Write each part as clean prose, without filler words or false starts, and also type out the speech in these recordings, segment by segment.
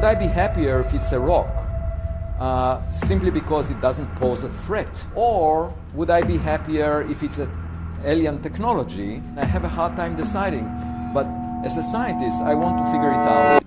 I be happier if it's a rock, simply because it doesn't pose a threat? Or would I be happier if it's an alien technology? I have a hard time deciding, but as a scientist, I want to figure it out.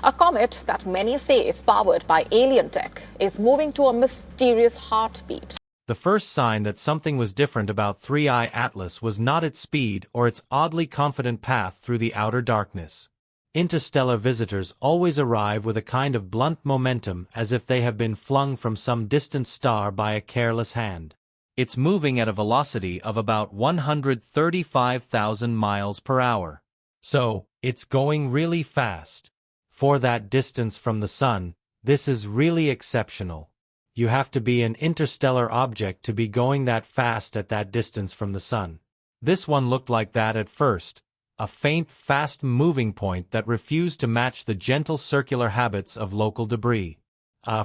A comet that many say is powered by alien tech is moving to a mysterious heartbeat. The first sign that something was different about 3I Atlas was not its speed or its oddly confident path through the outer darkness. Interstellar visitors always arrive with a kind of blunt momentum, as if they have been flung from some distant star by a careless hand. It's moving at a velocity of about 135,000 miles per hour. So, it's going really fast. For that distance from the Sun, this is really exceptional. You have to be an interstellar object to be going that fast at that distance from the Sun. This one looked like that at first. A faint, fast-moving point that refused to match the gentle circular habits of local debris.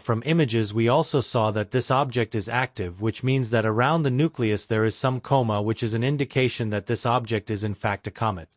From images we also saw that this object is active, which means that around the nucleus there is some coma, which is an indication that this object is in fact a comet.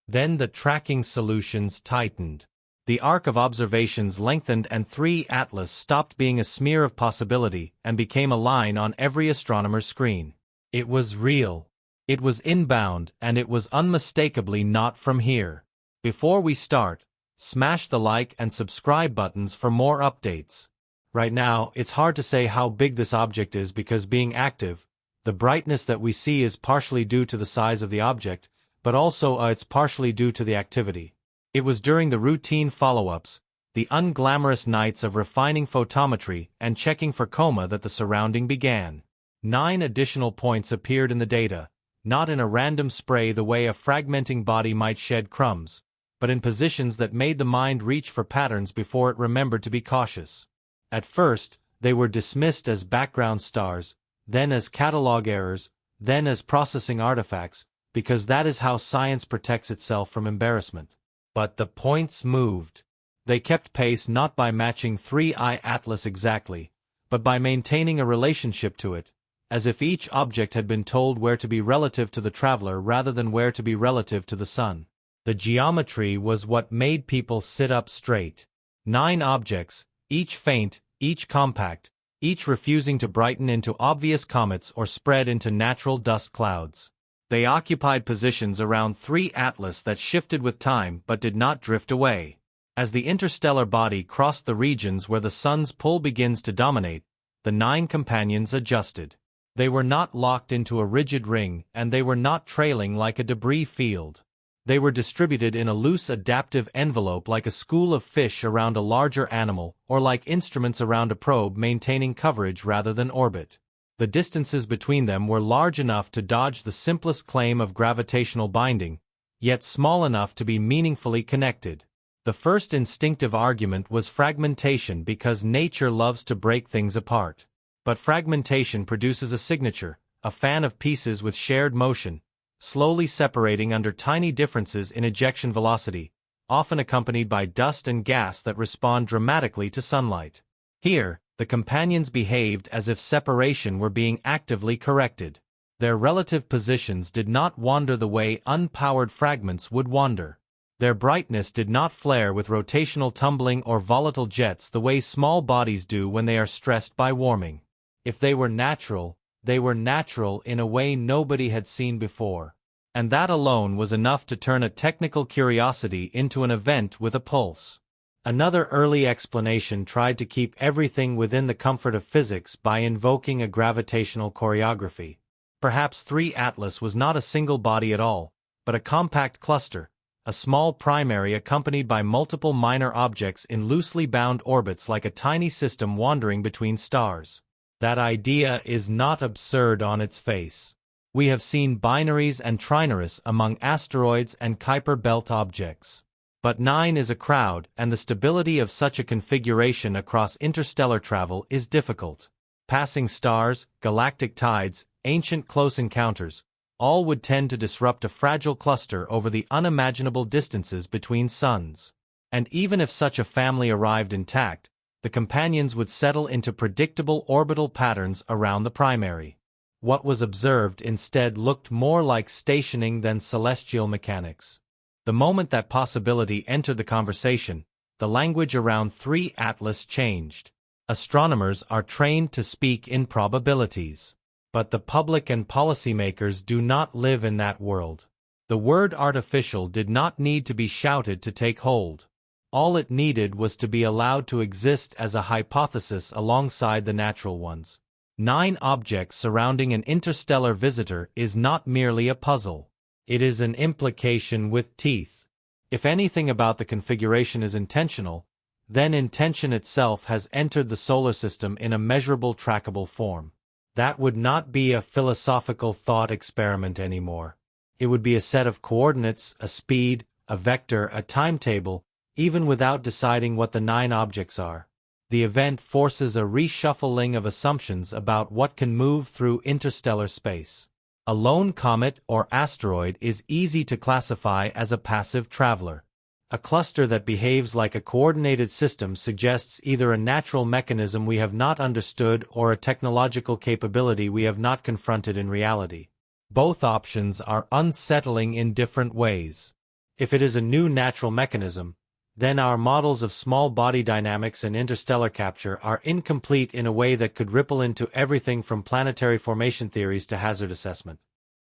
Then the tracking solutions tightened. The arc of observations lengthened and 3 Atlas stopped being a smear of possibility and became a line on every astronomer's screen. It was real. It was inbound, and it was unmistakably not from here. Before we start, smash the like and subscribe buttons for more updates. Right now, it's hard to say how big this object is because being active, the brightness that we see is partially due to the size of the object, but also it's partially due to the activity. It was during the routine follow-ups, the unglamorous nights of refining photometry and checking for coma that the surrounding began. 9 additional points appeared in the data, not in a random spray the way a fragmenting body might shed crumbs, but in positions that made the mind reach for patterns before it remembered to be cautious. At first, they were dismissed as background stars, then as catalog errors, then as processing artifacts, because that is how science protects itself from embarrassment. But the points moved. They kept pace not by matching 3I Atlas exactly, but by maintaining a relationship to it, as if each object had been told where to be relative to the traveler rather than where to be relative to the Sun. The geometry was what made people sit up straight. 9 objects, each faint, each compact, each refusing to brighten into obvious comets or spread into natural dust clouds. They occupied positions around 3 Atlas that shifted with time but did not drift away. As the interstellar body crossed the regions where the Sun's pull begins to dominate, the 9 companions adjusted. They were not locked into a rigid ring, and they were not trailing like a debris field. They were distributed in a loose adaptive envelope like a school of fish around a larger animal, or like instruments around a probe maintaining coverage rather than orbit. The distances between them were large enough to dodge the simplest claim of gravitational binding, yet small enough to be meaningfully connected. The first instinctive argument was fragmentation because nature loves to break things apart. But fragmentation produces a signature, a fan of pieces with shared motion, slowly separating under tiny differences in ejection velocity, often accompanied by dust and gas that respond dramatically to sunlight. Here, the companions behaved as if separation were being actively corrected. Their relative positions did not wander the way unpowered fragments would wander. Their brightness did not flare with rotational tumbling or volatile jets the way small bodies do when they are stressed by warming. If they were natural in a way nobody had seen before. And that alone was enough to turn a technical curiosity into an event with a pulse. Another early explanation tried to keep everything within the comfort of physics by invoking a gravitational choreography. Perhaps 3 Atlas was not a single body at all, but a compact cluster, a small primary accompanied by multiple minor objects in loosely bound orbits like a tiny system wandering between stars. That idea is not absurd on its face. We have seen binaries and trinaries among asteroids and Kuiper belt objects. But 9 is a crowd, and the stability of such a configuration across interstellar travel is difficult. Passing stars, galactic tides, ancient close encounters, all would tend to disrupt a fragile cluster over the unimaginable distances between suns. And even if such a family arrived intact, the companions would settle into predictable orbital patterns around the primary. What was observed instead looked more like stationing than celestial mechanics. The moment that possibility entered the conversation, the language around 3 Atlas changed. Astronomers are trained to speak in probabilities. But the public and policymakers do not live in that world. The word artificial did not need to be shouted to take hold. All it needed was to be allowed to exist as a hypothesis alongside the natural ones. 9 objects surrounding an interstellar visitor is not merely a puzzle. It is an implication with teeth. If anything about the configuration is intentional, then intention itself has entered the solar system in a measurable, trackable form. That would not be a philosophical thought experiment anymore. It would be a set of coordinates, a speed, a vector, a timetable, even without deciding what the 9 objects are. The event forces a reshuffling of assumptions about what can move through interstellar space. A lone comet or asteroid is easy to classify as a passive traveler. A cluster that behaves like a coordinated system suggests either a natural mechanism we have not understood or a technological capability we have not confronted in reality. Both options are unsettling in different ways. If it is a new natural mechanism, then our models of small body dynamics and interstellar capture are incomplete in a way that could ripple into everything from planetary formation theories to hazard assessment.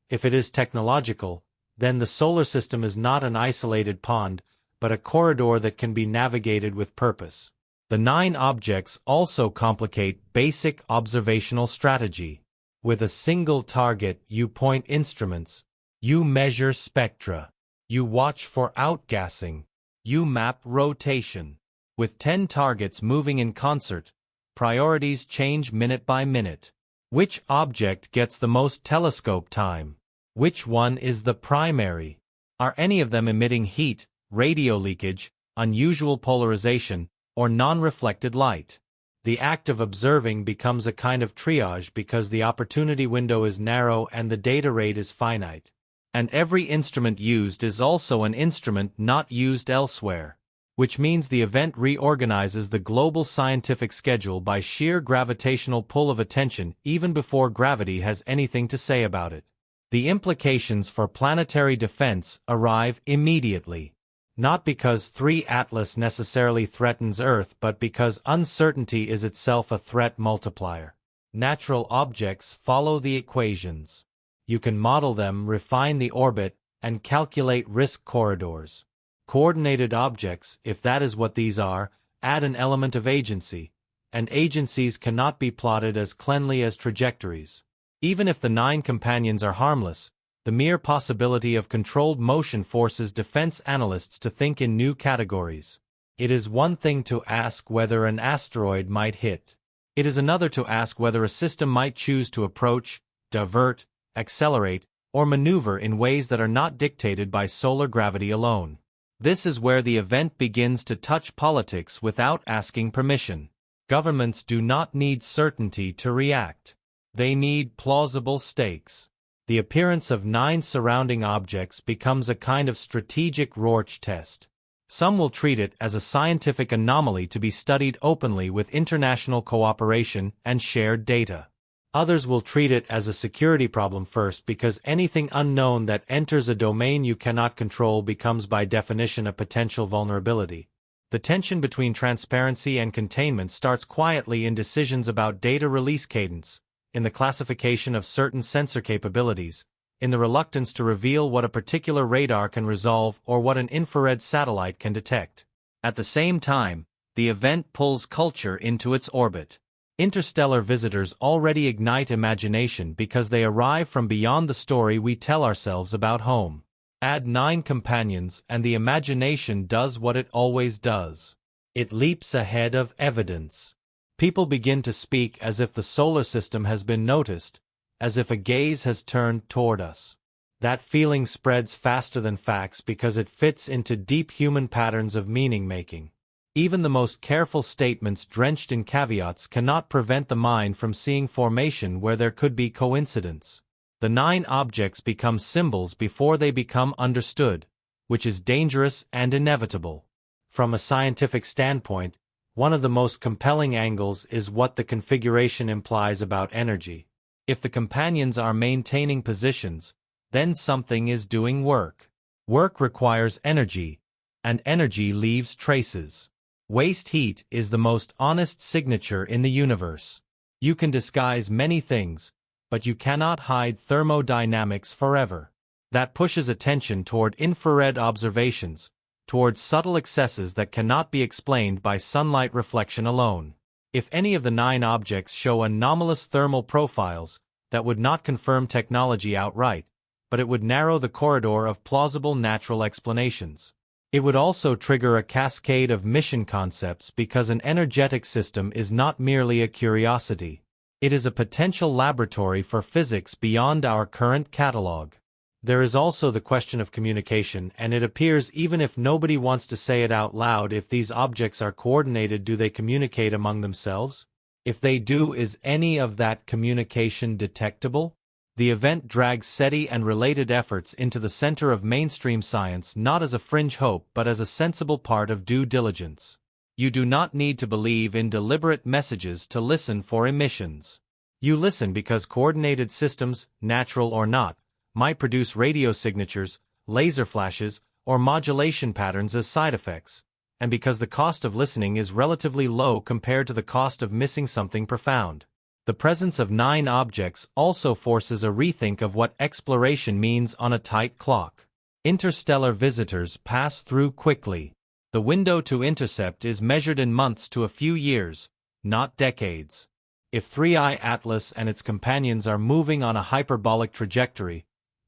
If it is technological, then the solar system is not an isolated pond, but a corridor that can be navigated with purpose. The 9 objects also complicate basic observational strategy. With a single target, you point instruments, you measure spectra, you watch for outgassing, you map rotation. With 10 targets moving in concert, priorities change minute by minute. Which object gets the most telescope time? Which one is the primary? Are any of them emitting heat, radio leakage, unusual polarization, or non-reflected light? The act of observing becomes a kind of triage because the opportunity window is narrow and the data rate is finite. And every instrument used is also an instrument not used elsewhere, which means the event reorganizes the global scientific schedule by sheer gravitational pull of attention even before gravity has anything to say about it. The implications for planetary defense arrive immediately. Not because 3 Atlas necessarily threatens Earth, but because uncertainty is itself a threat multiplier. Natural objects follow the equations. You can model them, refine the orbit, and calculate risk corridors. Coordinated objects, if that is what these are, add an element of agency, and agencies cannot be plotted as cleanly as trajectories. Even if the 9 companions are harmless, the mere possibility of controlled motion forces defense analysts to think in new categories. It is one thing to ask whether an asteroid might hit. It is another to ask whether a system might choose to approach, divert, accelerate, or maneuver in ways that are not dictated by solar gravity alone. This is where the event begins to touch politics without asking permission. Governments do not need certainty to react. They need plausible stakes. The appearance of 9 surrounding objects becomes a kind of strategic Rorsch test. Some will treat it as a scientific anomaly to be studied openly with international cooperation and shared data. Others will treat it as a security problem first because anything unknown that enters a domain you cannot control becomes by definition a potential vulnerability. The tension between transparency and containment starts quietly in decisions about data release cadence, in the classification of certain sensor capabilities, in the reluctance to reveal what a particular radar can resolve or what an infrared satellite can detect. At the same time, the event pulls culture into its orbit. Interstellar visitors already ignite imagination because they arrive from beyond the story we tell ourselves about home. Add 9 companions and the imagination does what it always does. It leaps ahead of evidence. People begin to speak as if the solar system has been noticed, as if a gaze has turned toward us. That feeling spreads faster than facts because it fits into deep human patterns of meaning-making. Even the most careful statements drenched in caveats cannot prevent the mind from seeing formation where there could be coincidence. The 9 objects become symbols before they become understood, which is dangerous and inevitable. From a scientific standpoint, one of the most compelling angles is what the configuration implies about energy. If the companions are maintaining positions, then something is doing work. Work requires energy, and energy leaves traces. Waste heat is the most honest signature in the universe. You can disguise many things, but you cannot hide thermodynamics forever. That pushes attention toward infrared observations, towards subtle excesses that cannot be explained by sunlight reflection alone. If any of the 9 objects show anomalous thermal profiles, that would not confirm technology outright, but it would narrow the corridor of plausible natural explanations. It would also trigger a cascade of mission concepts because an energetic system is not merely a curiosity. It is a potential laboratory for physics beyond our current catalog. There is also the question of communication, and it appears even if nobody wants to say it out loud, if these objects are coordinated, do they communicate among themselves? If they do, is any of that communication detectable? The event drags SETI and related efforts into the center of mainstream science not as a fringe hope but as a sensible part of due diligence. You do not need to believe in deliberate messages to listen for emissions. You listen because coordinated systems, natural or not, might produce radio signatures, laser flashes, or modulation patterns as side effects, and because the cost of listening is relatively low compared to the cost of missing something profound. The presence of 9 objects also forces a rethink of what exploration means on a tight clock. Interstellar visitors pass through quickly. The window to intercept is measured in months to a few years, not decades. If 3I Atlas and its companions are moving on a hyperbolic trajectory,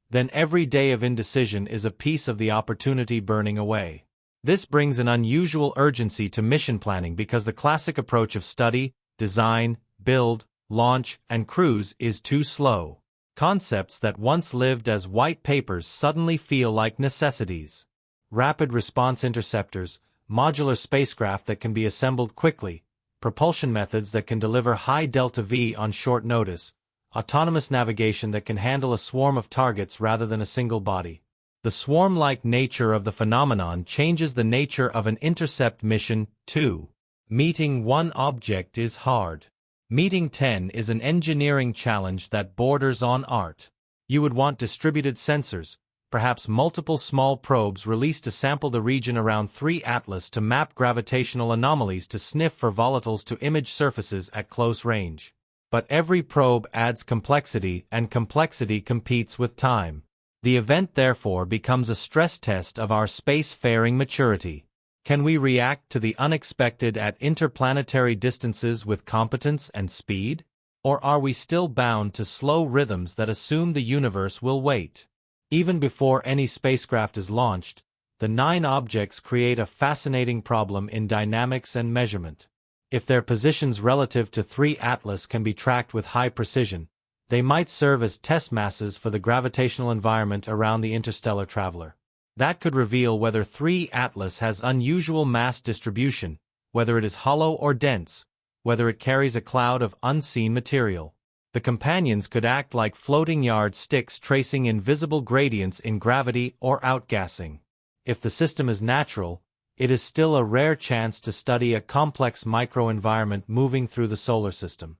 then every day of indecision is a piece of the opportunity burning away. This brings an unusual urgency to mission planning because the classic approach of study, design, build, launch, and cruise is too slow. Concepts that once lived as white papers suddenly feel like necessities. Rapid response interceptors, modular spacecraft that can be assembled quickly, propulsion methods that can deliver high delta-V on short notice, autonomous navigation that can handle a swarm of targets rather than a single body. The swarm-like nature of the phenomenon changes the nature of an intercept mission, too. Meeting 1 object is hard. Meeting 10 is an engineering challenge that borders on art. You would want distributed sensors, perhaps multiple small probes released to sample the region around 3 Atlas to map gravitational anomalies to sniff for volatiles to image surfaces at close range. But every probe adds complexity, and complexity competes with time. The event therefore becomes a stress test of our spacefaring maturity. Can we react to the unexpected at interplanetary distances with competence and speed? Or are we still bound to slow rhythms that assume the universe will wait? Even before any spacecraft is launched, the 9 objects create a fascinating problem in dynamics and measurement. If their positions relative to 3 Atlas can be tracked with high precision, they might serve as test masses for the gravitational environment around the interstellar traveler. That could reveal whether 3 Atlas has unusual mass distribution, whether it is hollow or dense, whether it carries a cloud of unseen material. The companions could act like floating yardsticks tracing invisible gradients in gravity or outgassing. If the system is natural, it is still a rare chance to study a complex microenvironment moving through the solar system.